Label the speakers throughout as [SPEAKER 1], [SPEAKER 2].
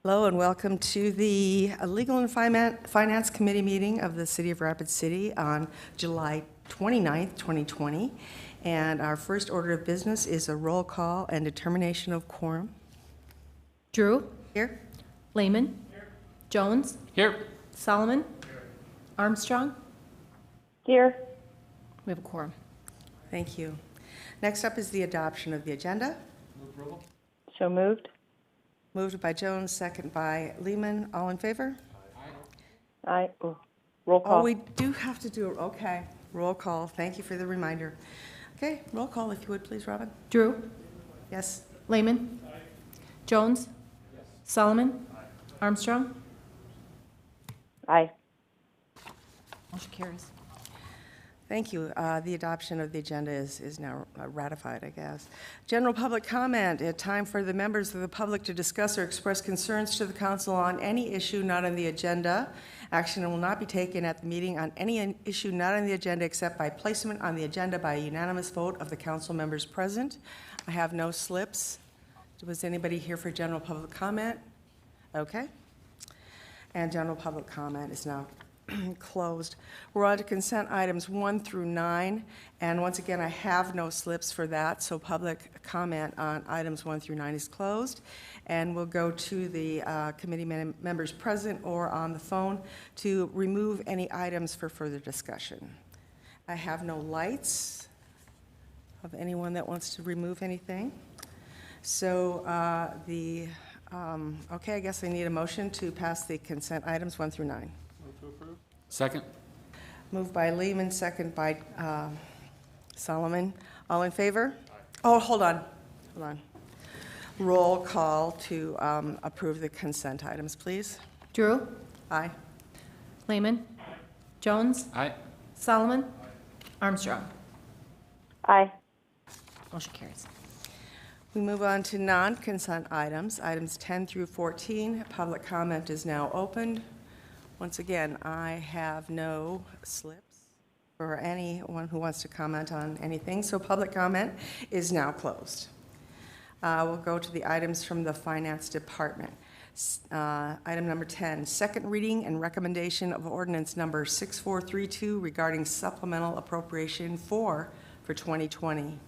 [SPEAKER 1] Hello and welcome to the Legal and Finance Committee meeting of the City of Rapid City on July 29th, 2020. And our first order of business is a roll call and determination of quorum.
[SPEAKER 2] Drew?
[SPEAKER 1] Here.
[SPEAKER 2] Lehman? Here. Jones?
[SPEAKER 3] Here.
[SPEAKER 2] Solomon? Here. Armstrong?
[SPEAKER 4] Here.
[SPEAKER 2] We have a quorum.
[SPEAKER 1] Thank you. Next up is the adoption of the agenda.
[SPEAKER 3] Move approval.
[SPEAKER 4] So moved.
[SPEAKER 1] Moved by Jones, second by Lehman. All in favor?
[SPEAKER 4] Aye. Oh, roll call.
[SPEAKER 1] Oh, we do have to do, okay. Roll call. Thank you for the reminder. Okay, roll call if you would, please, Robin.
[SPEAKER 2] Drew?
[SPEAKER 1] Yes.
[SPEAKER 2] Lehman? Aye. Jones? Yes. Solomon? Aye. Armstrong?
[SPEAKER 4] Aye.
[SPEAKER 2] Motion carries.
[SPEAKER 1] Thank you. The adoption of the agenda is now ratified, I guess. General public comment, a time for the members of the public to discuss or express concerns to the council on any issue not on the agenda. Action will not be taken at the meeting on any issue not on the agenda except by placement on the agenda by a unanimous vote of the council members present. I have no slips. Was anybody here for general public comment? Okay. And general public comment is now closed. We're on to consent items 1 through 9, and once again, I have no slips for that, so public comment on items 1 through 9 is closed. And we'll go to the committee members present or on the phone to remove any items for further discussion. I have no lights of anyone that wants to remove anything. So okay, I guess I need a motion to pass the consent items 1 through 9.
[SPEAKER 3] Second.
[SPEAKER 1] Moved by Lehman, second by Solomon. All in favor? Aye. Oh, hold on. Roll call to approve the consent items, please.
[SPEAKER 2] Drew?
[SPEAKER 1] Aye.
[SPEAKER 2] Lehman? Aye. Jones?
[SPEAKER 3] Aye.
[SPEAKER 2] Solomon? Aye. Armstrong?
[SPEAKER 4] Aye.
[SPEAKER 2] Motion carries.
[SPEAKER 1] We move on to non-consent items, items 10 through 14. Public comment is now opened. Once again, I have no slips for anyone who wants to comment on anything, so public comment is now closed. We'll go to the items from the Finance Department. Item number 10, second reading and recommendation of ordinance number 6432 regarding supplemental appropriation for 2020.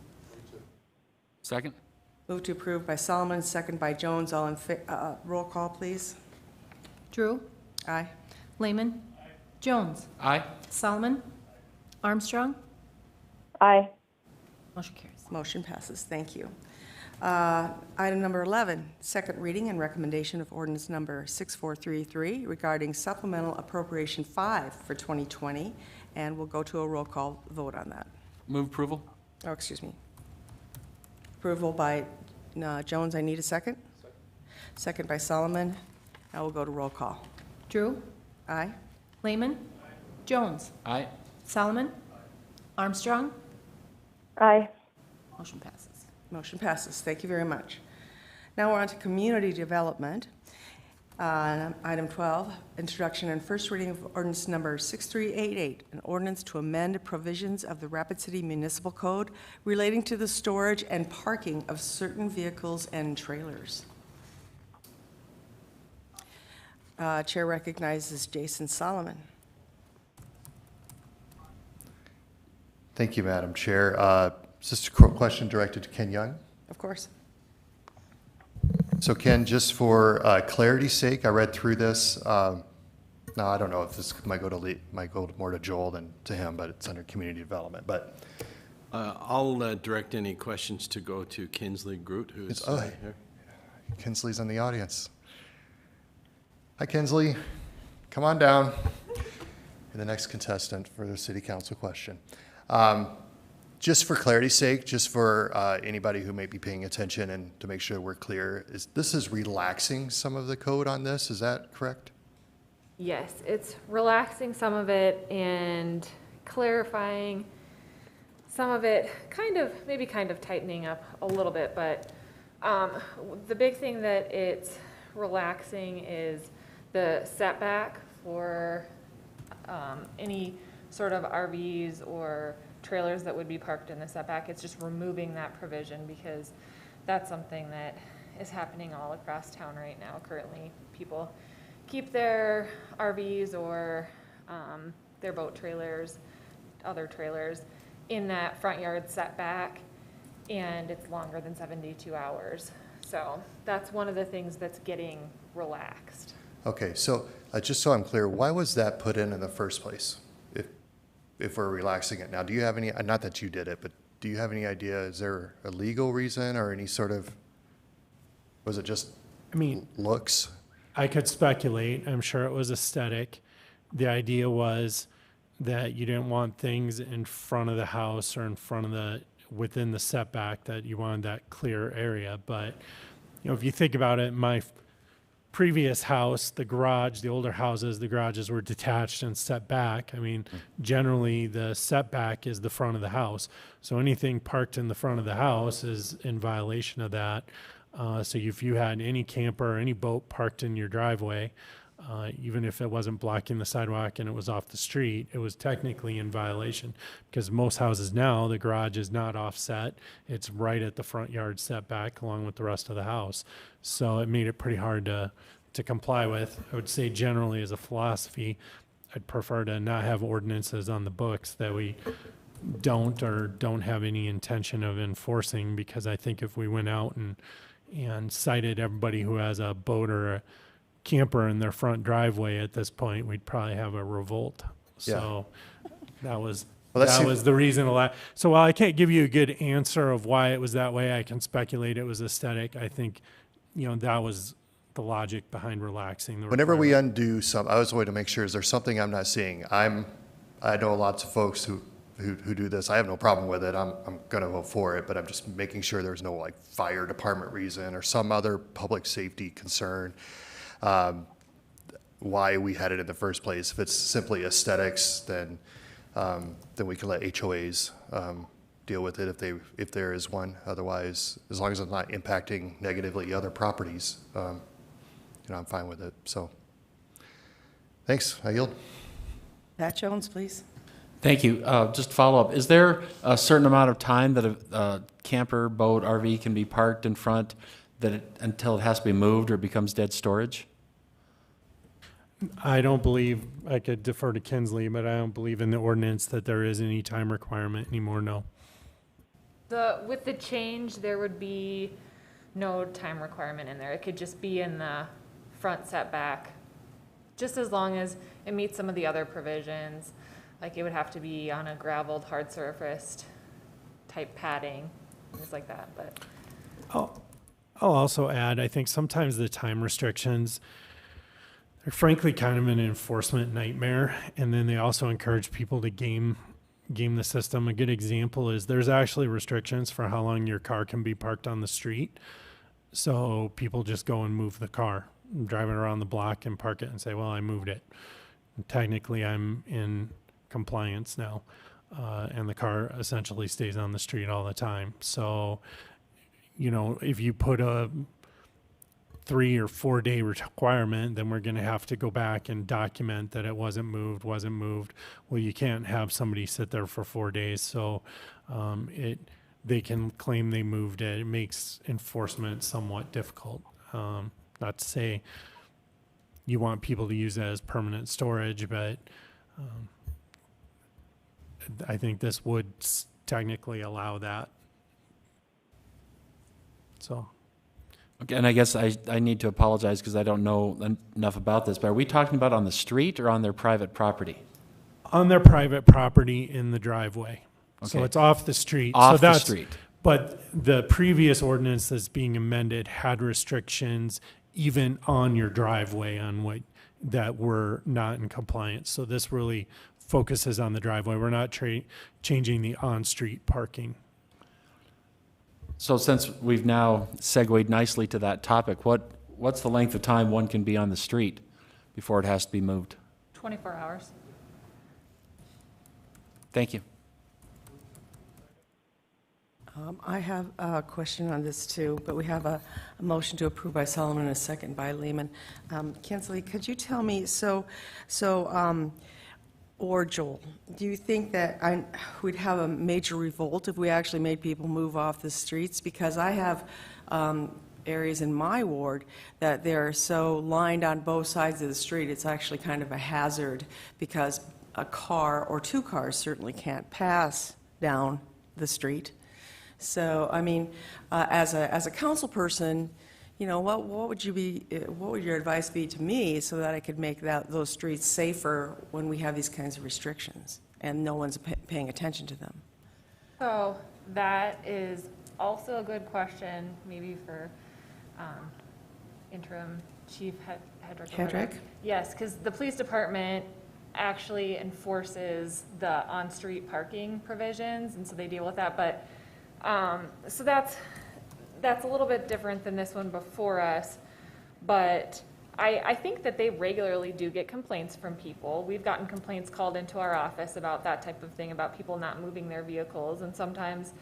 [SPEAKER 3] Second.
[SPEAKER 1] Move to approve by Solomon, second by Jones. All in roll call, please.
[SPEAKER 2] Drew?
[SPEAKER 1] Aye.
[SPEAKER 2] Lehman? Aye. Jones?
[SPEAKER 3] Aye.
[SPEAKER 2] Solomon? Armstrong?
[SPEAKER 4] Aye.
[SPEAKER 2] Motion carries.
[SPEAKER 1] Motion passes. Thank you. Item number 11, second reading and recommendation of ordinance number 6433 regarding supplemental appropriation 5 for 2020, and we'll go to a roll call vote on that.
[SPEAKER 3] Move approval.
[SPEAKER 1] Oh, excuse me. Approval by Jones. I need a second. Second by Solomon. Now we'll go to roll call.
[SPEAKER 2] Drew?
[SPEAKER 1] Aye.
[SPEAKER 2] Lehman? Aye. Jones?
[SPEAKER 3] Aye.
[SPEAKER 2] Solomon? Aye. Armstrong?
[SPEAKER 4] Aye.
[SPEAKER 2] Motion passes.
[SPEAKER 1] Motion passes. Thank you very much. Now we're on to community development. Item 12, introduction and first reading of ordinance number 6388, an ordinance to amend provisions of the Rapid City Municipal Code relating to the storage and parking of certain vehicles and trailers. Chair recognizes Jason Solomon.
[SPEAKER 5] Thank you, Madam Chair. Is this a question directed to Ken Young?
[SPEAKER 1] Of course.
[SPEAKER 5] So Ken, just for clarity's sake, I read through this. Now I don't know if this might go more to Joel than to him, but it's under community development. But
[SPEAKER 6] I'll direct any questions to go to Kinsley Groot, who is here.
[SPEAKER 5] Kinsley's in the audience. Hi, Kinsley. Come on down. You're the next contestant for the City Council question. Just for clarity's sake, just for anybody who may be paying attention and to make sure we're clear, this is relaxing some of the code on this, is that correct?
[SPEAKER 7] Yes, it's relaxing some of it and clarifying some of it, maybe kind of tightening up a little bit, but the big thing that it's relaxing is the setback for any sort of RVs or trailers that would be parked in the setback. It's just removing that provision because that's something that is happening all across town right now. Currently, people keep their RVs or their boat trailers, other trailers, in that front yard setback, and it's longer than 72 hours. So that's one of the things that's getting relaxed.
[SPEAKER 5] Okay, so just so I'm clear, why was that put in the first place? If we're relaxing it now, do you have any, not that you did it, but do you have any idea, is there a legal reason or any sort of, was it just
[SPEAKER 8] I mean,
[SPEAKER 5] looks?
[SPEAKER 8] I could speculate. I'm sure it was aesthetic. The idea was that you didn't want things in front of the house or in front of within the setback, that you wanted that clear area. But, you know, if you think about it, my previous house, the garage, the older houses, the garages were detached and set back. I mean, generally the setback is the front of the house. So anything parked in the front of the house is in violation of that. So if you had any camper or any boat parked in your driveway, even if it wasn't blocking the sidewalk and it was off the street, it was technically in violation, because most houses now, the garage is not offset. It's right at the front yard setback along with the rest of the house. So it made it pretty hard to comply with. I would say generally as a philosophy, I'd prefer to not have ordinances on the books that we don't have any intention of enforcing, because I think if we went out and cited everybody who has a boat or a camper in their front driveway at this point, we'd probably have a revolt. So that was the reason. So while I can't give you a good answer of why it was that way, I can speculate it was aesthetic. I think, you know, that was the logic behind relaxing the
[SPEAKER 5] Whenever we
[SPEAKER 8] requirement.
[SPEAKER 5] undo some, I always want to make sure, is there something I'm not seeing? I know lots of folks who do this. I have no problem with it. I'm going to vote for it, but I'm just making sure there's no like fire department reason or some other public safety concern why we had it in the first place. If it's simply aesthetics, then we can let HOAs deal with it if there is one. Otherwise, as long as it's not impacting negatively other properties, I'm fine with it. So, thanks. I yield.
[SPEAKER 1] Pat Jones, please.
[SPEAKER 3] Thank you. Just follow up. Is there a certain amount of time that a camper, boat, RV can be parked in front until it has to be moved or becomes dead storage?
[SPEAKER 8] I don't believe, I could defer to Kinsley, but I don't believe in the ordinance that there is any time requirement anymore, no.
[SPEAKER 7] With the change, there would be no time requirement in there. It could just be in the front setback, just as long as it meets some of the other provisions. Like it would have to be on a gravelled, hard surfaced type padding, things like that. But
[SPEAKER 8] I'll also add, I think sometimes the time restrictions, they're frankly kind of an enforcement nightmare, and then they also encourage people to game the system. A good example is there's actually restrictions for how long your car can be parked on the street. So people just go and move the car, drive it around the block and park it and say, well, I moved it. And technically, I'm in compliance now, and the car essentially stays on the street all the time. So, you know, if you put a 3 or 4 day requirement, then we're going to have to go back and document that it wasn't moved. Well, you can't have somebody sit there for 4 days. So they can claim they moved it. It makes enforcement somewhat difficult. Not to say you want people to use it as permanent storage, but I think this would technically allow that. So.
[SPEAKER 3] Okay, and I guess I need to apologize because I don't know enough about this, but are we talking about on the street or on their private property?
[SPEAKER 8] On their private property in the driveway. So
[SPEAKER 3] Okay.
[SPEAKER 8] it's off the street.
[SPEAKER 3] Off
[SPEAKER 8] So
[SPEAKER 3] the street.
[SPEAKER 8] But the previous ordinance that's being amended had restrictions even on your driveway that were not in compliance. So this really focuses on the driveway. We're not changing the on-street parking.
[SPEAKER 3] So since we've now segued nicely to that topic, what's the length of time one can be on the street before it has to be moved?
[SPEAKER 7] 24 hours.
[SPEAKER 3] Thank you.
[SPEAKER 1] I have a question on this too, but we have a motion to approve by Solomon and a second by Lehman. Kinsley, could you tell me, or Joel, do you think that we'd have a major revolt if we actually made people move off the streets? Because I have areas in my ward that they're so lined on both sides of the street, it's actually kind of a hazard because a car or two cars certainly can't pass down the street. So, I mean, as a council person, you know, what would your advice be to me so that I could make those streets safer when we have these kinds of restrictions and no one's paying attention to them?
[SPEAKER 7] So that is also a good question, maybe for interim Chief Hedrick.
[SPEAKER 1] Hedrick?
[SPEAKER 7] Yes, because the police department actually enforces the on-street parking provisions, and so they deal with that. But so that's a little bit different than this one before us. But I think that they regularly do get complaints from people. We've gotten complaints called into our office about that type of thing, about people not moving their vehicles, and sometimes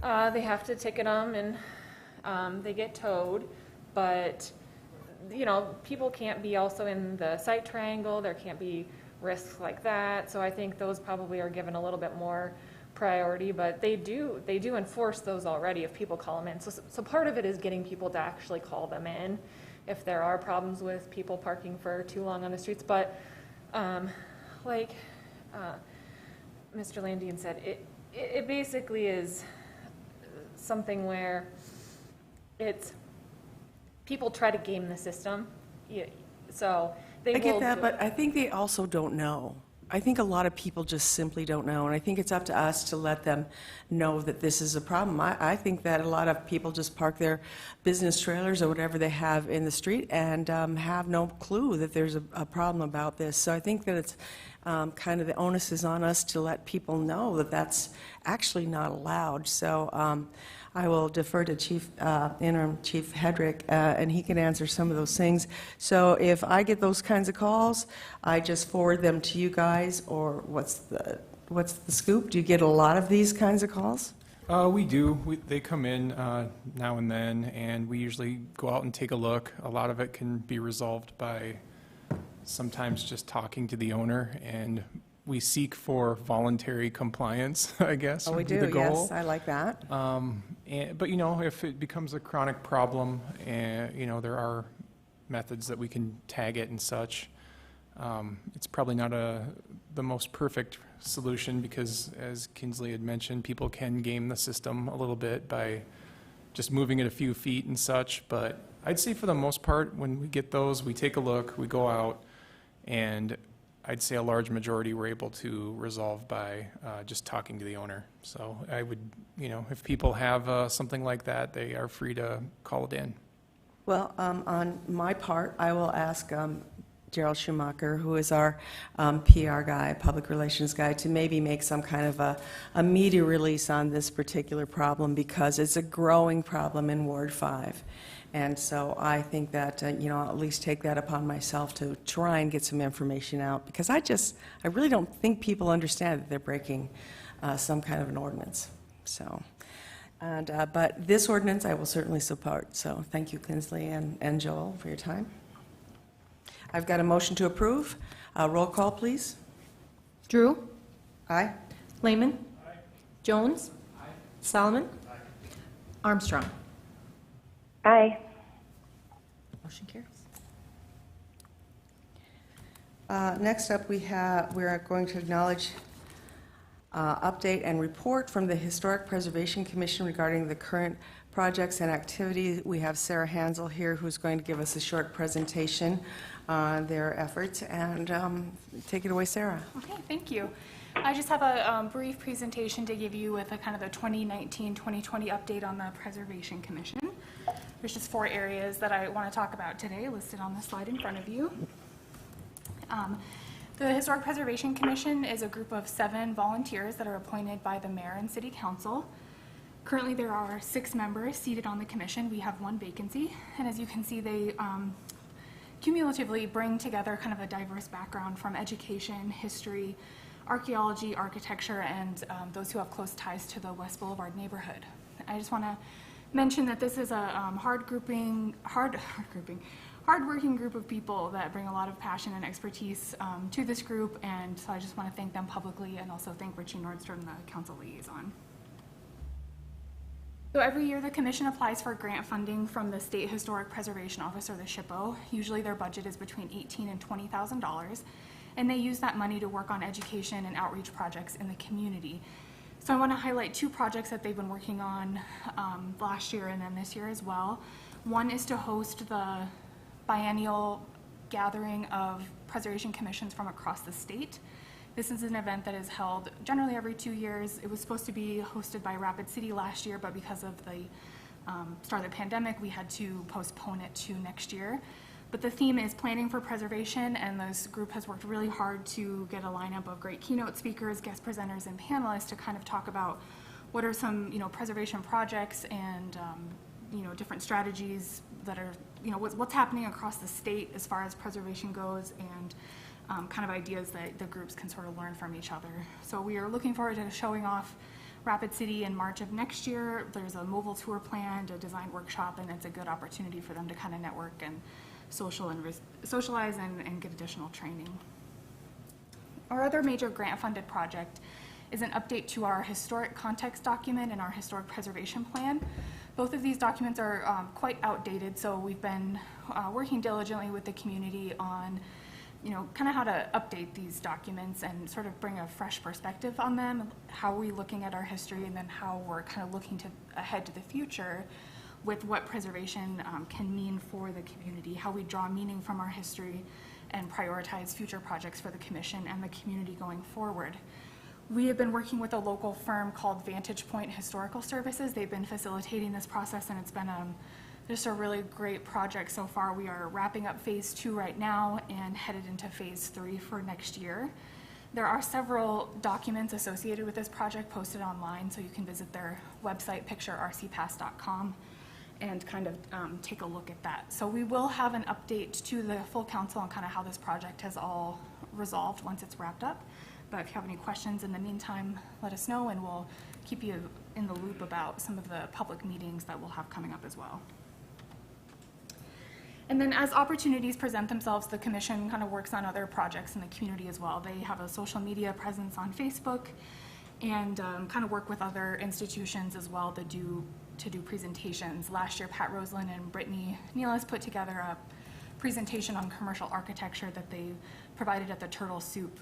[SPEAKER 7] they have to ticket them and they get towed. But, you know, people can't be also in the sight triangle. There can't be risks like that. So I think those probably are given a little bit more priority, but they do enforce those already if people call them in. So part of it is getting people to actually call them in if there are problems with people parking for too long on the streets. But like Mr. Landian said, it basically is something where it's people try to game the system. So they
[SPEAKER 1] I get
[SPEAKER 7] will
[SPEAKER 1] that,
[SPEAKER 7] do
[SPEAKER 1] but I think they also don't know. I think a lot of people just simply don't know, and I think it's up to us to let them know that this is a problem. I think that a lot of people just park their business trailers or whatever they have in the street and have no clue that there's a problem about this. So I think that it's kind of the onus is on us to let people know that that's actually not allowed. So I will defer to Interim Chief Hedrick, and he can answer some of those things. So if I get those kinds of calls, I just forward them to you guys, or what's the scoop? Do you get a lot of these kinds of calls?
[SPEAKER 9] We do. They come in now and then, and we usually go out and take a look. A lot of it can be resolved by sometimes just talking to the owner, and we seek for voluntary compliance, I guess.
[SPEAKER 1] Oh, we
[SPEAKER 9] would be
[SPEAKER 1] do,
[SPEAKER 9] the goal.
[SPEAKER 1] yes, I like that.
[SPEAKER 9] But, you know, if it becomes a chronic problem, you know, there are methods that we can tag it and such. It's probably not the most perfect solution because, as Kinsley had mentioned, people can game the system a little bit by just moving it a few feet and such. But I'd say for the most part, when we get those, we take a look, we go out, and I'd say a large majority we're able to resolve by just talking to the owner. So I would, you know, if people have something like that, they are free to call it in.
[SPEAKER 1] Well, on my part, I will ask Gerald Schumacher, who is our PR guy, public relations guy, to maybe make some kind of a media release on this particular problem because it's a growing problem in Ward 5. And so I think that, you know, I'll at least take that upon myself to try and get some information out because I really don't think people understand that they're breaking some kind of an ordinance. So, but this ordinance I will certainly support. So thank you, Kinsley and Joel, for your time. I've got a motion to approve. Roll call, please.
[SPEAKER 2] Drew?
[SPEAKER 1] Aye.
[SPEAKER 2] Lehman? Jones? Solomon? Armstrong?
[SPEAKER 4] Aye.
[SPEAKER 2] Motion carries.
[SPEAKER 1] Next up, we're going to acknowledge update and report from the Historic Preservation Commission regarding the current projects and activities. We have Sarah Hansel here who's going to give us a short presentation on their efforts. And take it away, Sarah.
[SPEAKER 10] Okay, thank you. I just have a brief presentation to give you with a kind of a 2019-2020 update on the Preservation Commission. There's just 4 areas that I want to talk about today listed on the slide in front of you. The Historic Preservation Commission is a group of 7 volunteers that are appointed by the mayor and city council. Currently there are 6 members seated on the commission. We have 1 vacancy, and as you can see, they cumulatively bring together kind of a diverse background from education, history, archaeology, architecture, and those who have close ties to the West Boulevard neighborhood. I just want to mention that this is a hard-working group of people that bring a lot of passion and expertise to this group, and so I just want to thank them publicly and also thank Richie Nordstrom, the council liaison. So every year, the commission applies for grant funding from the State Historic Preservation Office, or the SHPO. Usually their budget is between $18,000 and $20,000, and they use that money to work on education and outreach projects in the community. So I want to highlight two projects that they've been working on last year and then this year as well. One is to host the biennial gathering of preservation commissions from across the state. This is an event that is held generally every 2 years. It was supposed to be hosted by Rapid City last year, but because of the start of the pandemic, we had to postpone it to next year. But the theme is planning for preservation, and this group has worked really hard to get a lineup of great keynote speakers, guest presenters, and panelists to kind of talk about what are some, preservation projects and, different strategies that are, what's happening across the state as far as preservation goes, and kind of ideas that the groups can sort of learn from each other. So we are looking forward to showing off Rapid City in March of next year. There's a mobile tour planned, a design workshop, and it's a good opportunity for them to kind of network and socialize and get additional training. Our other major grant-funded project is an update to our historic context document and our historic preservation plan. Both of these documents are quite outdated, so we've been working diligently with the community on kind of how to update these documents and sort of bring a fresh perspective on them, how are we looking at our history, and then how we're kind of looking ahead to the future with what preservation can mean for the community, how we draw meaning from our history and prioritize future projects for the commission and the community going forward. We have been working with a local firm called Vantage Point Historical Services. They've been facilitating this process, and it's been just a really great project so far. We are wrapping up phase 2 right now and headed into phase 3 for next year. There are several documents associated with this project posted online, so you can visit their website, picturercpass.com, and kind of take a look at that. So we will have an update to the full council on kind of how this project has all resolved once it's wrapped up. But if you have any questions in the meantime, let us know, and we'll keep you in the loop about some of the public meetings that we'll have coming up as well. And then as opportunities present themselves, the commission kind of works on other projects in the community as well. They have a social media presence on Facebook and kind of work with other institutions as well to do presentations. Last year, Pat Roslin and Brittany Nealis put together a presentation on commercial architecture that they provided at the Turtle Soup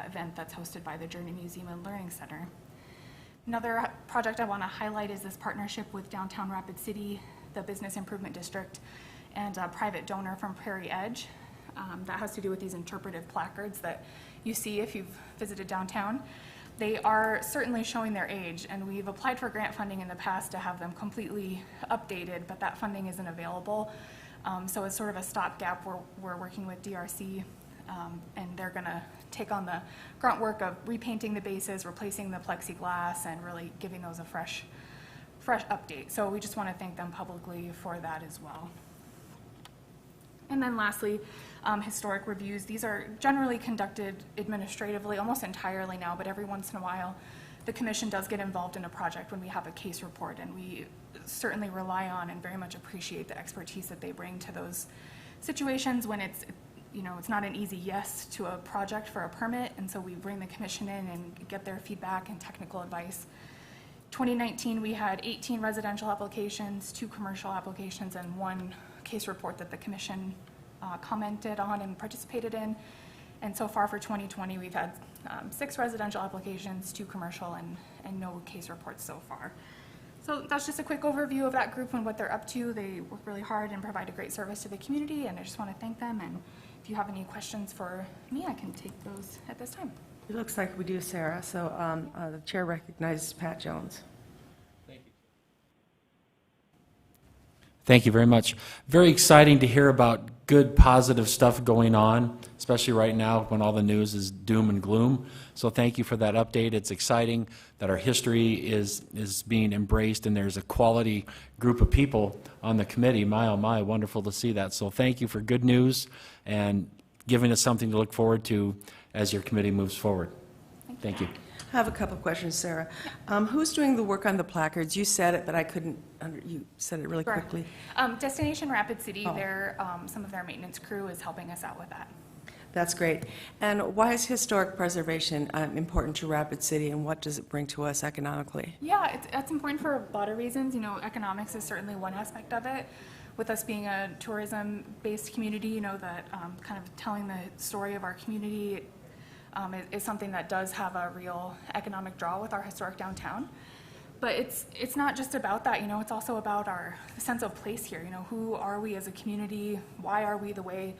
[SPEAKER 10] event that's hosted by the Journey Museum and Learning Center. Another project I want to highlight is this partnership with Downtown Rapid City, the Business Improvement District, and a private donor from Prairie Edge. That has to do with these interpretive placards that you see if you've visited downtown. They are certainly showing their age, and we've applied for grant funding in the past to have them completely updated, but that funding isn't available. So it's sort of a stopgap. We're working with DRC, and they're gonna take on the grunt work of repainting the bases, replacing the plexiglass, and really giving those a fresh update. So we just want to thank them publicly for that as well. And then lastly, historic reviews. These are generally conducted administratively, almost entirely now, but every once in a while, the commission does get involved in a project when we have a case report, and we certainly rely on and very much appreciate the expertise that they bring to those situations when it's not an easy yes to a project for a permit, and so we bring the commission in and get their feedback and technical advice. 2019, we had 18 residential applications, 2 commercial applications, and 1 case report that the commission commented on and participated in. And so far for 2020, we've had 6 residential applications, 2 commercial, and no case reports so far. So that's just a quick overview of that group and what they're up to. They work really hard and provide a great service to the community, and I just want to thank them. And if you have any questions for me, I can take those at this time.
[SPEAKER 1] It looks like we do, Sarah. So the chair recognizes Pat Jones.
[SPEAKER 3] Thank you very much. Very exciting to hear about good, positive stuff going on, especially right now when all the news is doom and gloom. So thank you for that update. It's exciting that our history is being embraced, and there's a quality group of people on the committee. My, oh my, wonderful to see that. So thank you for good news and giving us something to look forward to as your committee moves forward. Thank you.
[SPEAKER 1] I have a couple of questions, Sarah. Who's doing the work on the placards? You said it, but I couldn't, you said it really quickly.
[SPEAKER 10] Destination Rapid City, some of their maintenance crew is helping us out with that.
[SPEAKER 1] That's great. And why is historic preservation important to Rapid City, and what does it bring to us economically?
[SPEAKER 10] Yeah, it's important for a lot of reasons. You know, economics is certainly one aspect of it. With us being a tourism-based community, you know, that kind of telling the story of our community is something that does have a real economic draw with our historic downtown. But it's not just about that, you know, it's also about our sense of place here. You know, who are we as a community? Why are we the way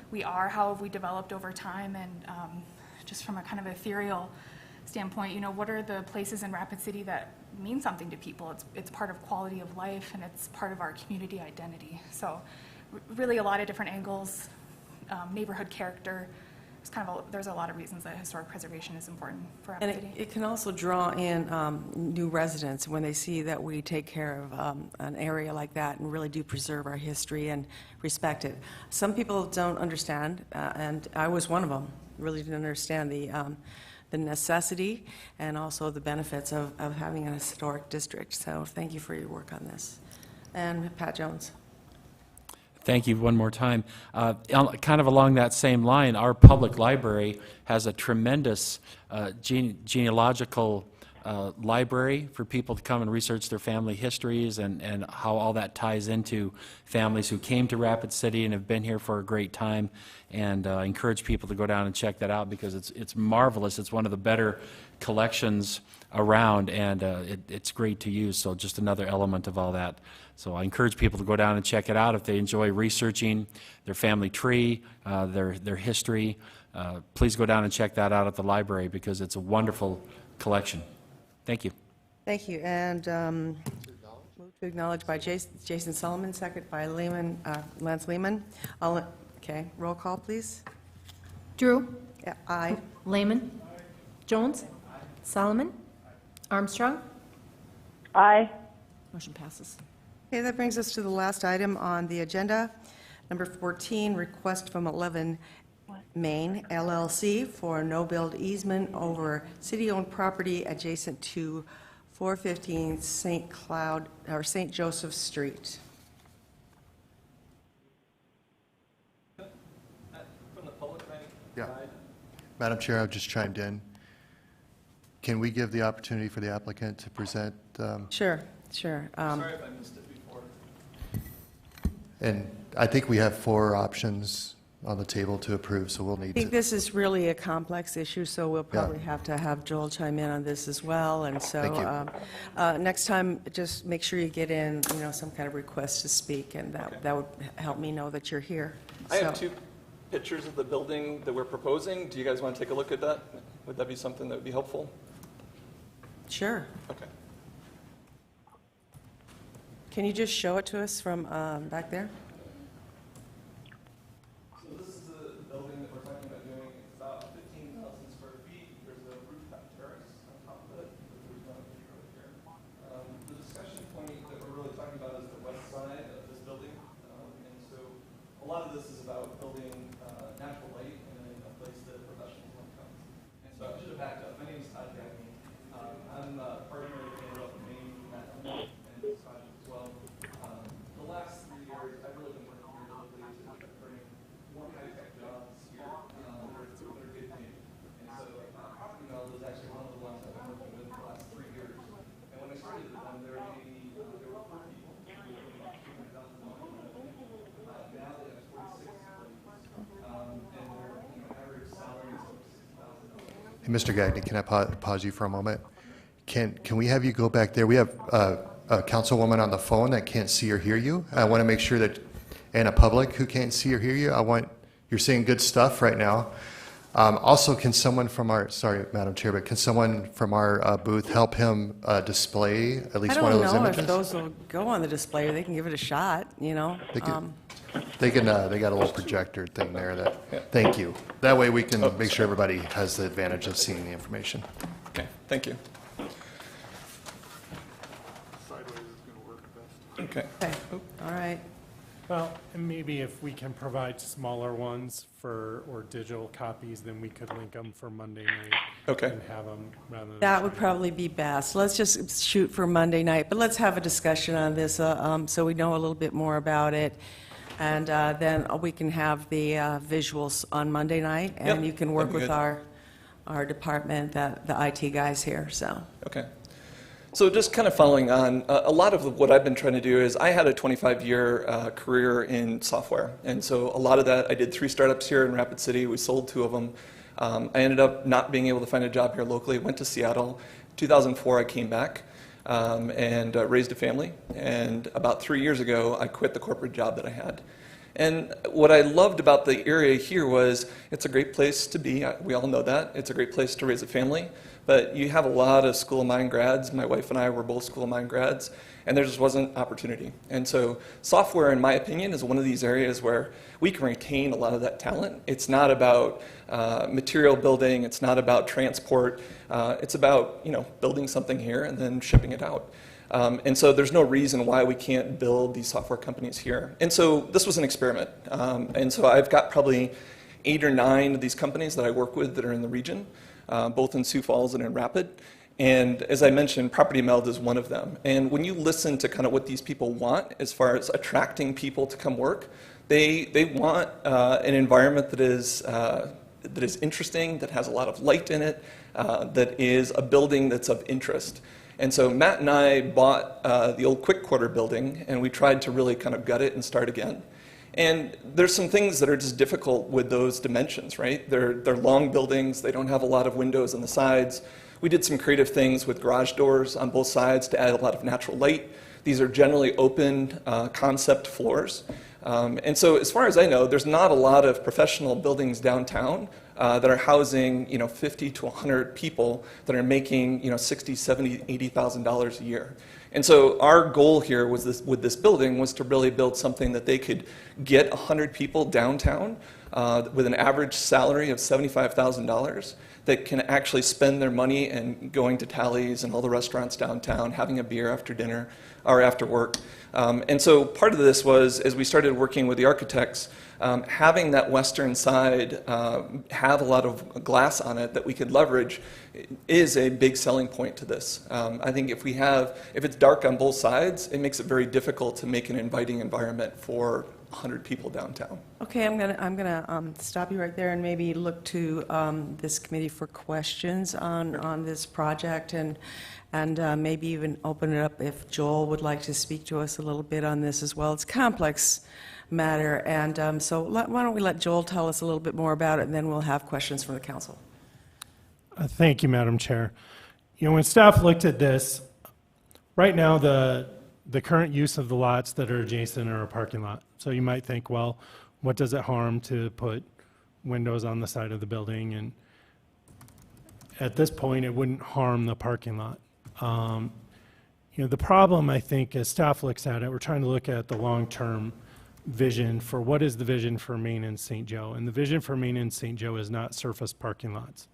[SPEAKER 10] we are? How have we developed over time? And just from a kind of ethereal standpoint, you know, what are the places in Rapid City that mean something to people? It's part of quality of life, and it's part of our community identity. So really a lot of different angles, neighborhood character. There's a lot of reasons that historic preservation is important for Rapid
[SPEAKER 1] And
[SPEAKER 10] City.
[SPEAKER 1] it can also draw in new residents when they see that we take care of an area like that and really do preserve our history and respect it. Some people don't understand, and I was one of them, really didn't understand the necessity and also the benefits of having a historic district. So thank you for your work on this. And Pat Jones.
[SPEAKER 3] Thank you one more time. Kind of along that same line, our public library has a tremendous genealogical library for people to come and research their family histories and how all that ties into families who came to Rapid City and have been here for a great time. And I encourage people to go down and check that out because it's marvelous. It's one of the better collections around, and it's great to use. So just another element of all that. So I encourage people to go down and check it out if they enjoy researching their family tree, their history. Please go down and check that out at the library because it's a wonderful collection. Thank you.
[SPEAKER 1] Thank you. And move to acknowledge by Jason Solomon, second by Lance Lehman. Okay, roll call, please.
[SPEAKER 2] Drew,
[SPEAKER 1] Yeah, aye.
[SPEAKER 2] Lehman, Jones, Solomon, Armstrong.
[SPEAKER 4] Aye.
[SPEAKER 2] Motion passes.
[SPEAKER 1] Okay, that brings us to the last item on the agenda. Number 14, request from 11 Main LLC for a no-build easement over city-owned property adjacent to 415 St. Joseph Street.
[SPEAKER 5] Yeah. Madam Chair, I've just chimed in. Can we give the opportunity for the applicant to present?
[SPEAKER 1] Sure, sure.
[SPEAKER 11] Sorry if I missed it before.
[SPEAKER 5] And I think we have 4 options on the table to approve, so we'll
[SPEAKER 1] I
[SPEAKER 5] need
[SPEAKER 1] think
[SPEAKER 5] to.
[SPEAKER 1] this is really a complex issue, so we'll probably have to have Joel chime in on this as well. And
[SPEAKER 5] Thank
[SPEAKER 1] so next time, just make sure you get in, you know, some kind of request to speak, and that would help me know that you're here.
[SPEAKER 11] I have
[SPEAKER 1] So-
[SPEAKER 11] 2 pictures of the building that we're proposing. Do you guys want to take a look at that? Would that be something that would be helpful?
[SPEAKER 1] Sure.
[SPEAKER 11] Okay.
[SPEAKER 1] Can you just show it to us from back there?
[SPEAKER 11] So this is the building that we're talking about doing. It's about 15,000 square feet. There's a rooftop terrace on top of it. There's one picture over here. The discussion point that we're really talking about is the west side of this building. And so a lot of this is about building natural light and a place that professionals want to come. And so I should have backed up. My name is Todd Gagney. I'm a partner in Maine, and Scotch as well. The last 3 years, I've really been working here locally to bring more high-tech jobs here that are good paying. And so Property Meld is actually one of the ones I've been working with the last 3 years. And when I started with them, there were 4 people. Now they have 46 employees. And their average salary is over $6,000.
[SPEAKER 5] Hey, Mr. Gagnon, can I pause you for a moment? Can we have you go back there? We have a councilwoman on the phone that can't see or hear you. I want to make sure that, and a public who can't see or hear you, you're saying good stuff right now. Also, can someone from our, sorry, Madam Chair, but can someone from our booth help him display at least one of those
[SPEAKER 1] I don't know
[SPEAKER 5] images?
[SPEAKER 1] if those will go on the display, or they can give it a shot, you know?
[SPEAKER 5] They got a little projector thing there that, thank you. That way we can make sure everybody has the advantage of seeing the information.
[SPEAKER 11] Okay, thank you. Okay.
[SPEAKER 1] Okay, all right.
[SPEAKER 8] Well, and maybe if we can provide smaller ones or digital copies, then we could link them for Monday night.
[SPEAKER 11] Okay.
[SPEAKER 8] And have them rather than.
[SPEAKER 1] That would probably be best. Let's just shoot for Monday night, but let's have a discussion on this so we know a little bit more about it. And then we can have the visuals on Monday night, and
[SPEAKER 11] Yep,
[SPEAKER 1] you can work
[SPEAKER 11] that'd be
[SPEAKER 1] with
[SPEAKER 11] good.
[SPEAKER 1] our department, the IT guys here, so.
[SPEAKER 11] Okay. So just kind of following on, a lot of what I've been trying to do is I had a 25-year career in software. And so a lot of that, I did 3 startups here in Rapid City. We sold 2 of them. I ended up not being able to find a job here locally. Went to Seattle. 2004, I came back and raised a family. And about 3 years ago, I quit the corporate job that I had. And what I loved about the area here was it's a great place to be. We all know that. It's a great place to raise a family. But you have a lot of School of Mine grads. My wife and I were both School of Mine grads, and there just wasn't opportunity. And so software, in my opinion, is one of these areas where we can retain a lot of that talent. It's not about material building. It's not about transport. It's about building something here and then shipping it out. And so there's no reason why we can't build these software companies here. And so this was an experiment. And so I've got probably 8 or 9 of these companies that I work with that are in the region, both in Sioux Falls and in Rapid. And as I mentioned, Property Meld is one of them. And when you listen to kind of what these people want as far as attracting people to come work, they want an environment that is interesting, that has a lot of light in it, that is a building that's of interest. And so Matt and I bought the old Quick Quarter building, and we tried to really kind of gut it and start again. And there's some things that are just difficult with those dimensions, right? They're long buildings. They don't have a lot of windows on the sides. We did some creative things with garage doors on both sides to add a lot of natural light. These are generally open concept floors. And so as far as I know, there's not a lot of professional buildings downtown that are housing 50 to 100 people that are making $60,000, $70,000, $80,000 a year. And so our goal here was with this building was to really build something that they could get 100 people downtown with an average salary of $75,000 that can actually spend their money and going to Tally's and all the restaurants downtown, having a beer after dinner or after work. And so part of this was, as we started working with the architects, having that western side have a lot of glass on it that we could leverage is a big selling point to this. I think if it's dark on both sides, it makes it very difficult to make an inviting environment for 100 people downtown.
[SPEAKER 1] Okay, I'm gonna stop you right there and maybe look to this committee for questions on this project, and maybe even open it up if Joel would like to speak to us a little bit on this as well. It's a complex matter, and so why don't we let Joel tell us a little bit more about it, and then we'll have questions from the council.
[SPEAKER 8] Thank you, Madam Chair. When staff looked at this, right now the current use of the lots that are adjacent are a parking lot. So you might think, well, what does it harm to put windows on the side of the building? And at this point, it wouldn't harm the parking lot. The problem, I think, as staff looks at it, we're trying to look at the long-term vision for what is the vision for Main and St. Joe. And the vision for Main and St. Joe is not surface parking lots.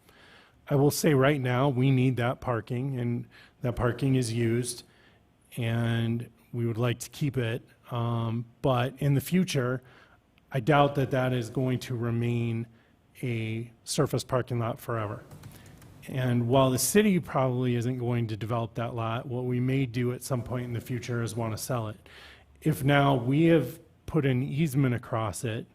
[SPEAKER 8] I will say right now, we need that parking, and that parking is used, and we would like to keep it. But in the future, I doubt that that is going to remain a surface parking lot forever. And while the city probably isn't going to develop that lot, what we may do at some point in the future is want to sell it. If now we have put an easement across it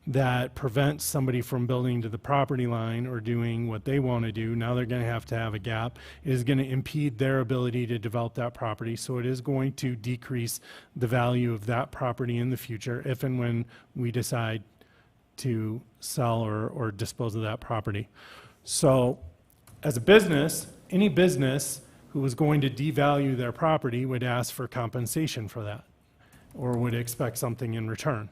[SPEAKER 8] that prevents somebody from building to the property line or doing what they want to do, now they're going to have a gap. It is going to impede their ability to develop that property, so it is going to decrease the value of that property in the future if and when we decide to sell or dispose of that property. So as a business, any business who was going to devalue their property would ask for compensation for that or would expect something in return.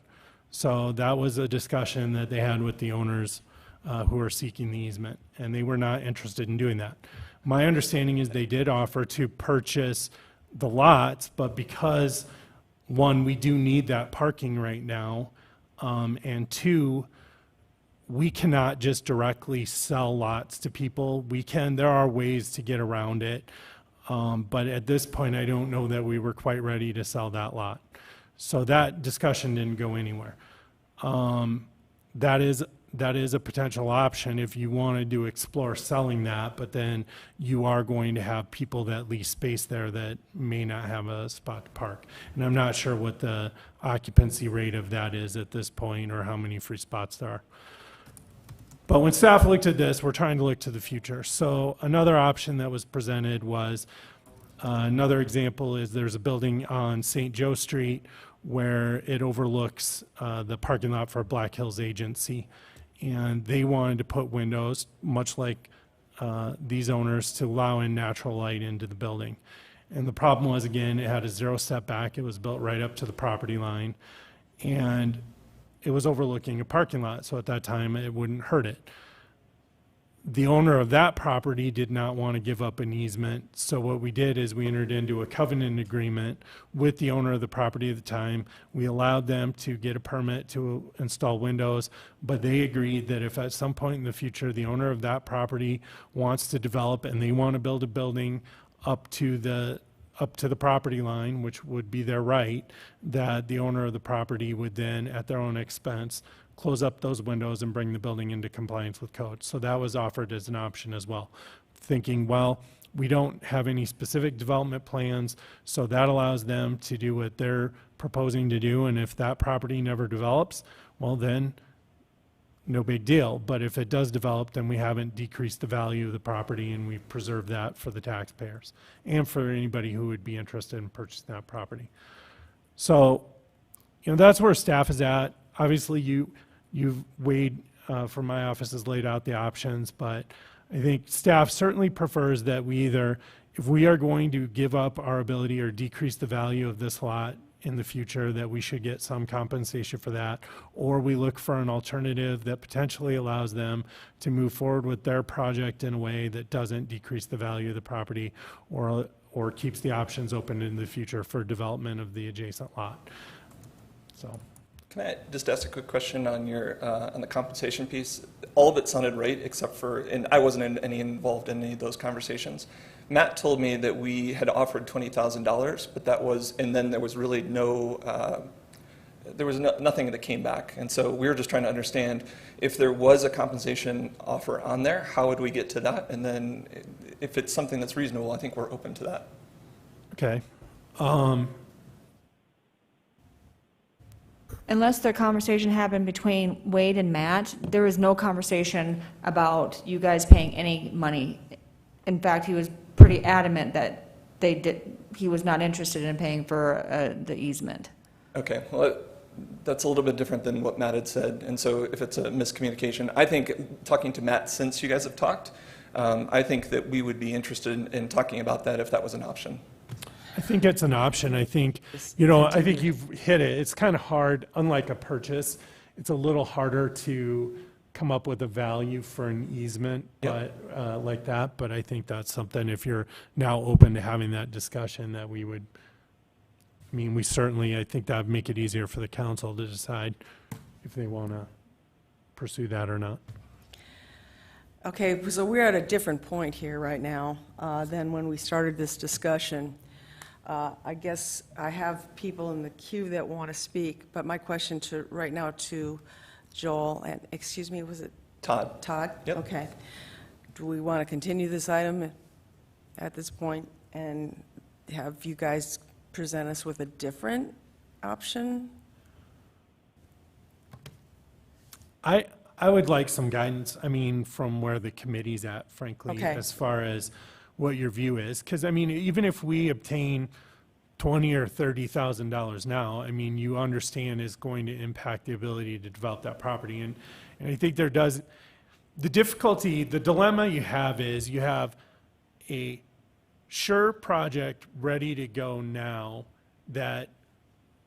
[SPEAKER 8] So that was a discussion that they had with the owners who are seeking the easement, and they were not interested in doing that. My understanding is they did offer to purchase the lots, but because, one, we do need that parking right now, and two, we cannot just directly sell lots to people. There are ways to get around it, but at this point, I don't know that we were quite ready to sell that lot. So that discussion didn't go anywhere. That is that is a potential option if you wanted to explore selling that, but then you are going to have people that lease space there that may not have a spot to park. And I'm not sure what the occupancy rate of that is at this point or how many free spots there are. But when staff looked at this, we're trying to look to the future. So another option that was presented was, another example is there's a building on St. Joe Street where it overlooks the parking lot for Black Hills Agency. And they wanted to put windows, much like these owners, to allow in natural light into the building. And the problem was, again, it had a 0 setback. It was built right up to the property line. And it was overlooking a parking lot, so at that time it wouldn't hurt it. The owner of that property did not want to give up an easement, so what we did is we entered into a covenant agreement with the owner of the property at the time. We allowed them to get a permit to install windows, but they agreed that if at some point in the future the owner of that property wants to develop and they want to build a building up to the property line, which would be their right, that the owner of the property would then, at their own expense, close up those windows and bring the building into compliance with code. So that was offered as an option as well. Thinking, well, we don't have any specific development plans, so that allows them to do what they're proposing to do, and if that property never develops, well then, no big deal. But if it does develop, then we haven't decreased the value of the property, and we preserve that for the taxpayers and for anybody who would be interested in purchasing that property. So, you know, that's where staff is at. Obviously, you've weighed, from my office has laid out the options, but I think staff certainly prefers that we either, if we are going to give up our ability or decrease the value of this lot in the future, that we should get some compensation for that, or we look for an alternative that potentially allows them to move forward with their project in a way that doesn't decrease the value of the property or keeps the options open in the future for development of the adjacent lot. So.
[SPEAKER 11] Can I just ask a quick question on your on the compensation piece? All of it sounded right, except for, and I wasn't involved in any of those conversations. Matt told me that we had offered $20,000, but that was, and then there was really no, nothing that came back. And so we were just trying to understand if there was a compensation offer on there, how would we get to that? And then if it's something that's reasonable, I think we're open to that.
[SPEAKER 8] Okay.
[SPEAKER 12] Unless the conversation happened between Wade and Matt, there was no conversation about you guys paying any money. In fact, he was pretty adamant that he was not interested in paying for the easement.
[SPEAKER 11] Okay, well, that's a little bit different than what Matt had said, and so if it's a miscommunication, I think, talking to Matt since you guys have talked, I think that we would be interested in talking about that if that was an option.
[SPEAKER 8] I think it's an option. I think, you know, I think you've hit it. It's kind of hard, unlike a purchase, it's a little harder to come up with a value for an easement, but like that. But I think that's something, if you're now open to having that discussion, that we would, I mean, we certainly, I think that would make it easier for the council to decide if they want to pursue that or not.
[SPEAKER 1] Okay, so we're at a different point here right now than when we started this discussion. I guess I have people in the queue that want to speak, but my question right now to Joel, and excuse me, was it?
[SPEAKER 11] Todd.
[SPEAKER 1] Todd?
[SPEAKER 11] Yep.
[SPEAKER 1] Okay. Do we want to continue this item at this point and have you guys present us with a different option?
[SPEAKER 8] I would like some guidance, I mean, from where the committee's at, frankly,
[SPEAKER 1] Okay.
[SPEAKER 8] as far as what your view is. Because, I mean, even if we obtain $20,000 or $30,000 now, I mean, you understand is going to impact the ability to develop that property. And I think there does, the difficulty, the dilemma you have is you have a sure project ready to go now that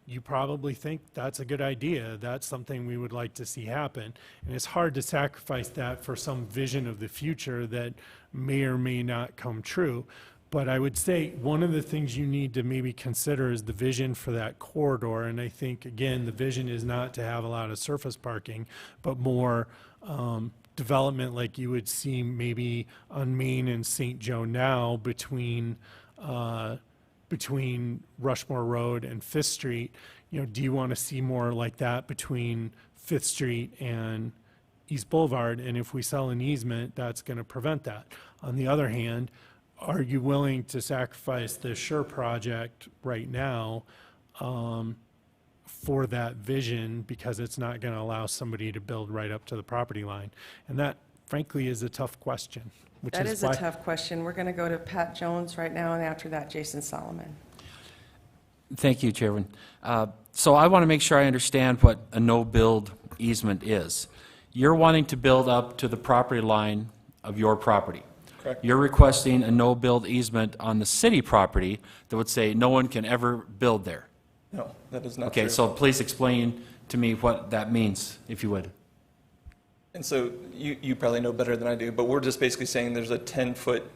[SPEAKER 8] you probably think that's a good idea. That's something we would like to see happen. And it's hard to sacrifice that for some vision of the future that may or may not come true. But I would say one of the things you need to maybe consider is the vision for that corridor. And I think, again, the vision is not to have a lot of surface parking, but more development like you would see maybe on Main and St. Joe now between Rushmore Road and Fifth Street. You know, do you want to see more like that between Fifth Street and East Boulevard, and if we sell an easement, that's going to prevent that. On the other hand, are you willing to sacrifice the Sure project right now for that vision, because it's not going to allow somebody to build right up to the property line? And that, frankly, is a tough question.
[SPEAKER 1] That is a tough question. We're going to go to Pat Jones right now, and after that, Jason Solomon.
[SPEAKER 3] Thank you, Chairman. So I want to make sure I understand what a no-build easement is. You're wanting to build up to the property line of your property.
[SPEAKER 11] Correct.
[SPEAKER 3] You're requesting a no-build easement on the city property that would say no one can ever build there.
[SPEAKER 11] No, that is not
[SPEAKER 3] Okay,
[SPEAKER 11] true.
[SPEAKER 3] so please explain to me what that means, if you would.
[SPEAKER 11] And so you probably know better than I do, but we're just basically saying there's a 10-foot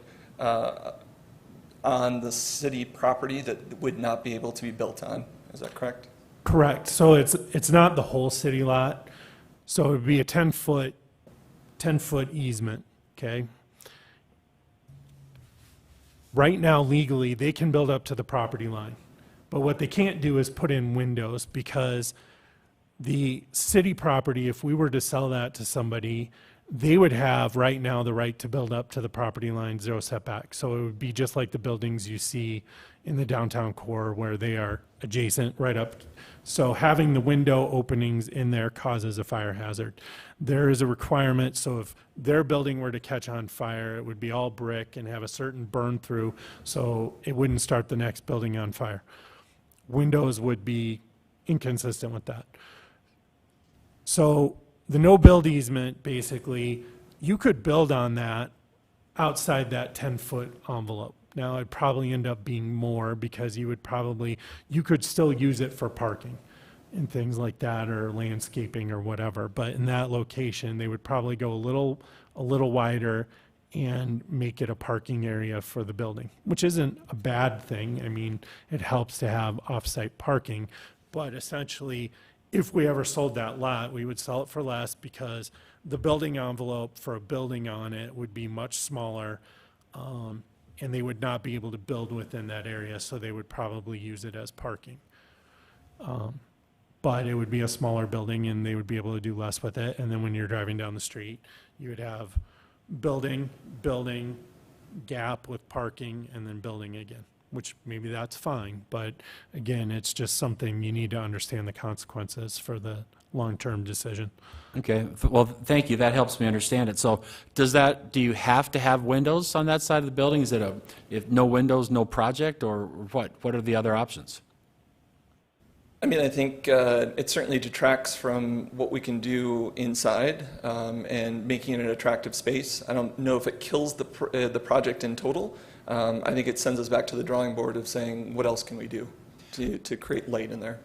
[SPEAKER 11] on the city property that would not be able to be built on. Is that correct?
[SPEAKER 8] Correct. So it's not the whole city lot. So it would be a 10-foot easement, okay? Right now, legally, they can build up to the property line. But what they can't do is put in windows, because the city property, if we were to sell that to somebody, they would have right now the right to build up to the property line, 0 setback. So it would be just like the buildings you see in the downtown core where they are adjacent right up. So having the window openings in there causes a fire hazard. There is a requirement, so if their building were to catch on fire, it would be all brick and have a certain burn through, so it wouldn't start the next building on fire. Windows would be inconsistent with that. So the no-build easement, basically, you could build on that outside that 10-foot envelope. Now, it'd probably end up being more, because you could still use it for parking and things like that, or landscaping or whatever. But in that location, they would probably go a little wider and make it a parking area for the building, which isn't a bad thing. I mean, it helps to have off-site parking, but essentially, if we ever sold that lot, we would sell it for less, because the building envelope for a building on it would be much smaller, and they would not be able to build within that area, so they would probably use it as parking. But it would be a smaller building, and they would be able to do less with it. And then when you're driving down the street, you would have building, gap with parking, and then building again, which maybe that's fine. But again, it's just something you need to understand the consequences for the long-term decision.
[SPEAKER 3] Okay, well, thank you, that helps me understand it. So do you have to have windows on that side of the building? Is it if no windows, no project, or what? What are the other options?
[SPEAKER 11] I mean, I think it certainly detracts from what we can do inside and making it an attractive space. I don't know if it kills the project in total. I think it sends us back to the drawing board of saying, what else can we do to create light in there?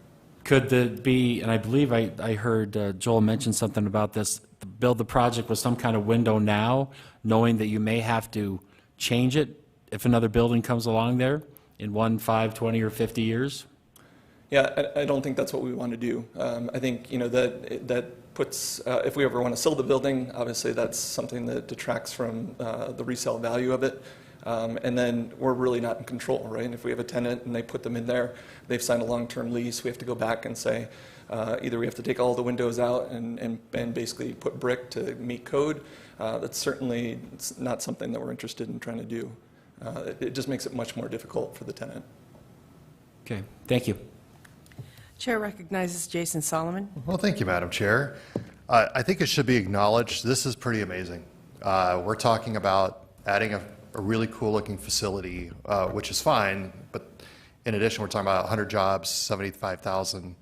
[SPEAKER 3] Could there be, and I believe I heard Joel mention something about this, build the project with some kind of window now, knowing that you may have to change it if another building comes along there in 1, 5, 20, or 50 years?
[SPEAKER 11] Yeah, I don't think that's what we want to do. I think, that puts, if we ever want to sell the building, obviously that's something that detracts from the resale value of it. And then we're really not in control, right? And if we have a tenant and they put them in there, they've signed a long-term lease, we have to go back and say, either we have to take all the windows out and basically put brick to meet code. That's certainly not something that we're interested in trying to do. It just makes it much more difficult for the tenant.
[SPEAKER 3] Okay, thank you.
[SPEAKER 1] Chair recognizes Jason Solomon.
[SPEAKER 5] Well, thank you, Madam Chair. I think it should be acknowledged, this is pretty amazing. We're talking about adding a really cool-looking facility, which is fine, but in addition, we're talking about 100 jobs, 75,000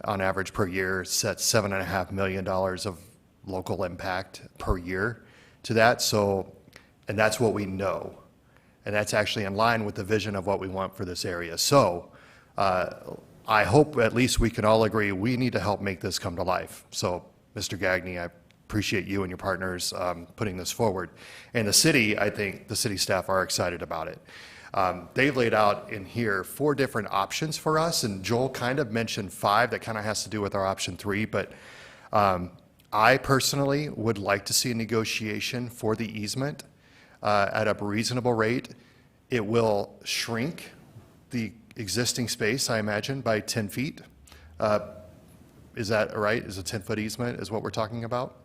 [SPEAKER 5] on average per year, sets $7.5 million of local impact per year to that. So, and that's what we know. And that's actually in line with the vision of what we want for this area. So, I hope at least we can all agree we need to help make this come to life. So, Mr. Gagne, I appreciate you and your partners putting this forward. And the city, I think the city staff are excited about it. They've laid out in here 4 different options for us, and Joel kind of mentioned 5 that kind of has to do with our option 3, but I personally would like to see a negotiation for the easement at a reasonable rate. It will shrink the existing space, I imagine, by 10 feet. Is that right? Is a 10-foot easement is what we're talking about?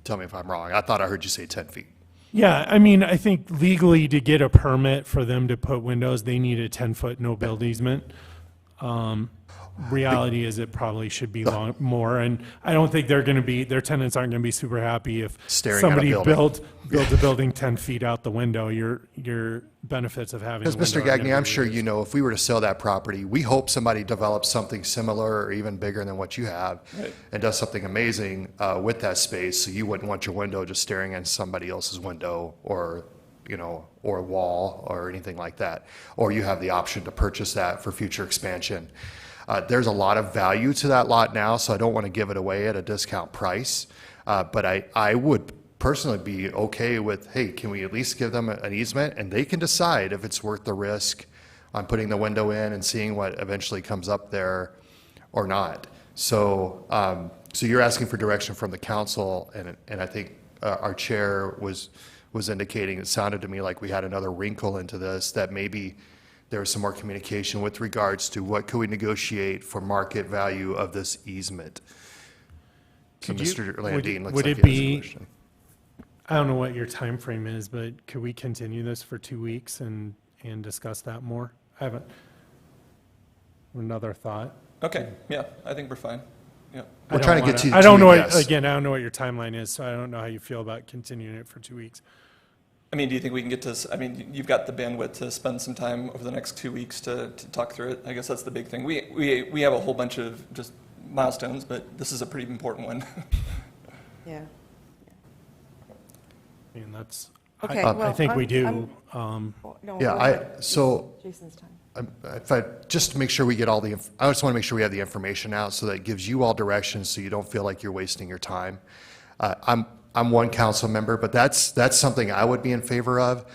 [SPEAKER 5] tell me if I'm wrong. I thought I heard you say 10 feet.
[SPEAKER 8] Yeah, I mean, I think legally to get a permit for them to put windows, they need a 10-foot no-build easement. Reality is it probably should be more, and I don't think their tenants aren't gonna be super happy if
[SPEAKER 5] Staring at a
[SPEAKER 8] somebody
[SPEAKER 5] building.
[SPEAKER 8] builds a building 10 feet out the window. Your benefits of having a
[SPEAKER 5] Because
[SPEAKER 8] window
[SPEAKER 5] Mr.
[SPEAKER 8] are
[SPEAKER 5] Gagnon,
[SPEAKER 8] gonna
[SPEAKER 5] I'm
[SPEAKER 8] be
[SPEAKER 5] sure
[SPEAKER 8] reduced.
[SPEAKER 5] you know, if we were to sell that property, we hope somebody develops something similar or even bigger than what you have and does something amazing with that space, so you wouldn't want your window just staring at somebody else's window or, you know, or a wall or anything like that. Or you have the option to purchase that for future expansion. There's a lot of value to that lot now, so I don't want to give it away at a discount price. But I would personally be okay with, hey, can we at least give them an easement? And they can decide if it's worth the risk on putting the window in and seeing what eventually comes up there or not. So, so you're asking for direction from the council, and I think our chair was indicating, it sounded to me like we had another wrinkle into this, that maybe there was some more communication with regards to what could we negotiate for market value of this easement. So Mr. Landine looks
[SPEAKER 8] would
[SPEAKER 5] like
[SPEAKER 8] it
[SPEAKER 5] he has a
[SPEAKER 8] be-
[SPEAKER 5] question.
[SPEAKER 8] I don't know what your time frame is, but could we continue this for 2 weeks and discuss that more? I haven't, another thought?
[SPEAKER 11] Okay, yeah, I think we're fine. Yeah.
[SPEAKER 5] We're trying to get to.
[SPEAKER 8] I don't know,
[SPEAKER 5] yes.
[SPEAKER 8] again, I don't know what your timeline is, so I don't know how you feel about continuing it for 2 weeks.
[SPEAKER 11] I mean, do you think we can get to, I mean, you've got the bandwidth to spend some time over the next 2 weeks to talk through it. I guess that's the big thing. We have a whole bunch of just milestones, but this is a pretty important one.
[SPEAKER 1] Yeah.
[SPEAKER 8] I mean, that's,
[SPEAKER 1] Okay,
[SPEAKER 8] I
[SPEAKER 1] well,
[SPEAKER 8] think we
[SPEAKER 1] I'm-
[SPEAKER 8] do.
[SPEAKER 1] No,
[SPEAKER 5] Yeah,
[SPEAKER 1] go ahead.
[SPEAKER 5] so
[SPEAKER 1] Jason's time.
[SPEAKER 5] if I, just to make sure we get all the, I just want to make sure we have the information out so that it gives you all directions so you don't feel like you're wasting your time. I'm one council member, but that's something I would be in favor of.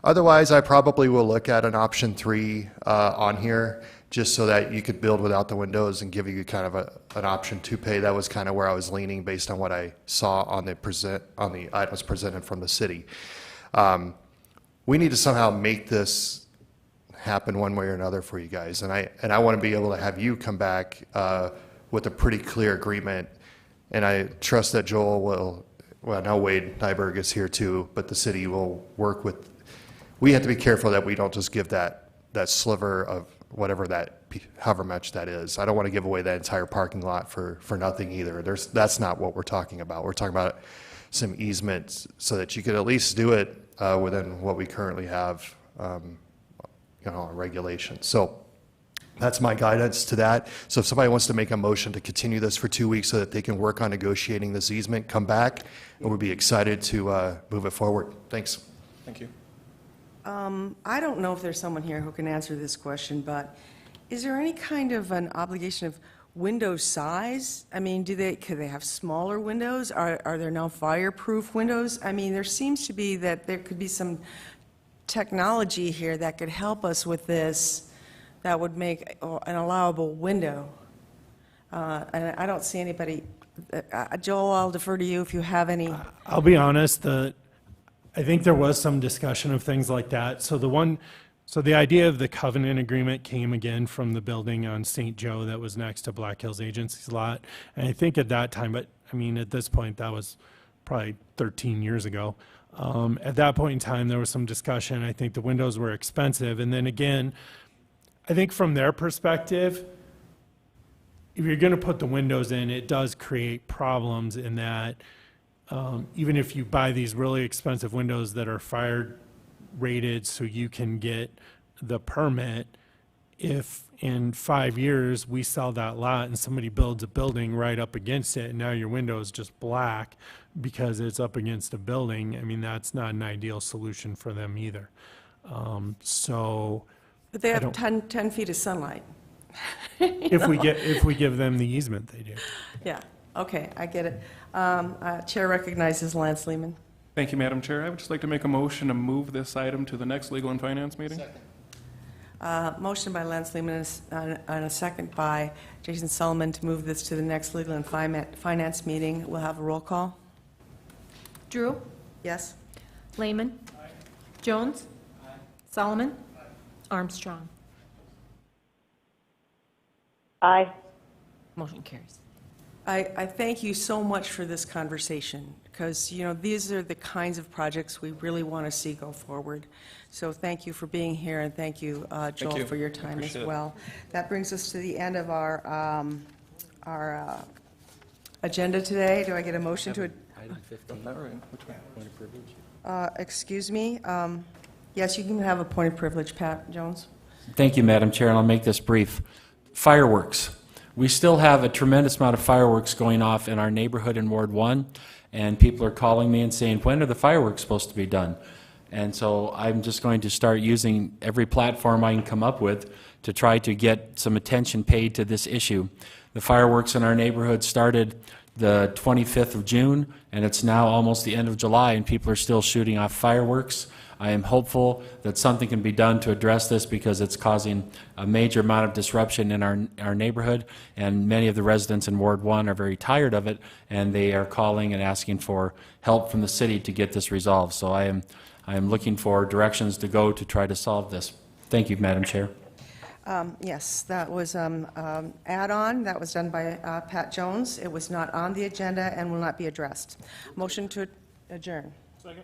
[SPEAKER 5] Otherwise, I probably will look at an option 3 on here, just so that you could build without the windows and give you kind of an option to pay. That was kind of where I was leaning based on what I saw on the items presented from the city. We need to somehow make this happen one way or another for you guys, and I want to be able to have you come back with a pretty clear agreement, and I trust that Joel will. Well, now Wade Nyberg is here too, but the city will work with, we have to be careful that we don't just give that sliver of whatever however much that is. I don't want to give away that entire parking lot for nothing either. That's not what we're talking about. We're talking about some easements so that you could at least do it within what we currently have, regulation. So that's my guidance to that. So if somebody wants to make a motion to continue this for 2 weeks so that they can work on negotiating this easement, come back, and we'll be excited to move it forward. Thanks.
[SPEAKER 11] Thank you.
[SPEAKER 1] I don't know if there's someone here who can answer this question, but is there any kind of an obligation of window size? I mean, could they have smaller windows? Are there now fireproof windows? I mean, there seems to be that there could be some technology here that could help us with this, that would make an allowable window. And I don't see anybody, Joel, I'll defer to you if you have any.
[SPEAKER 8] I'll be honest, I think there was some discussion of things like that. So the idea of the covenant agreement came again from the building on St. Joe that was next to Black Hills Agency's lot. And I think at that time, but I mean, at this point, that was probably 13 years ago. At that point in time, there was some discussion. I think the windows were expensive. And then again, I think from their perspective, if you're going to put the windows in, it does create problems in that even if you buy these really expensive windows that are fire rated so you can get the permit, if in 5 years we sell that lot and somebody builds a building right up against it and now your window is just black because it's up against a building, I mean, that's not an ideal solution for them either.
[SPEAKER 1] But they have 10 feet of sunlight.
[SPEAKER 8] If we give them the easement, they do.
[SPEAKER 1] Yeah, okay, I get it. Chair recognizes Lance Lehman.
[SPEAKER 9] Thank you, Madam Chair. I would just like to make a motion to move this item to the next Legal and Finance meeting.
[SPEAKER 1] Motion by Lance Lehman and a second by Jason Solomon to move this to the next Legal and Finance meeting. We'll have a roll call.
[SPEAKER 2] Drew?
[SPEAKER 1] Yes?
[SPEAKER 2] Lehman? Jones? Solomon? Armstrong?
[SPEAKER 4] Aye.
[SPEAKER 2] Motion carries.
[SPEAKER 1] I thank you so much for this conversation, because, you know, these are the kinds of projects we really want to see go forward. So thank you for being here, and thank you, Joel,
[SPEAKER 9] you.
[SPEAKER 1] for your time as
[SPEAKER 9] Appreciate it.
[SPEAKER 1] well. That brings us to the end of our agenda today. Do I get a motion to,
[SPEAKER 3] Item 15.
[SPEAKER 9] All right, which one?
[SPEAKER 3] Point of privilege.
[SPEAKER 1] excuse me? Yes, you can have a point of privilege, Pat Jones.
[SPEAKER 3] Thank you, Madam Chair, and I'll make this brief. Fireworks. We still have a tremendous amount of fireworks going off in our neighborhood in Ward 1, and people are calling me and saying, when are the fireworks supposed to be done? And so I'm just going to start using every platform I can come up with to try to get some attention paid to this issue. The fireworks in our neighborhood started the 25th of June, and it's now almost the end of July, and people are still shooting off fireworks. I am hopeful that something can be done to address this because it's causing a major amount of disruption in our neighborhood, and many of the residents in Ward 1 are very tired of it, and they are calling and asking for help from the city to get this resolved. So I am looking for directions to go to try to solve this. Thank you, Madam Chair.
[SPEAKER 1] Yes, that was add-on. That was done by Pat Jones. It was not on the agenda and will not be addressed. Motion to adjourn.
[SPEAKER 9] Second.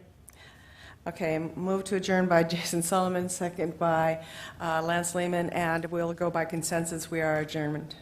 [SPEAKER 1] Okay, move to adjourn by Jason Solomon, second by Lance Lehman, and we'll go by consensus. We are adjourned.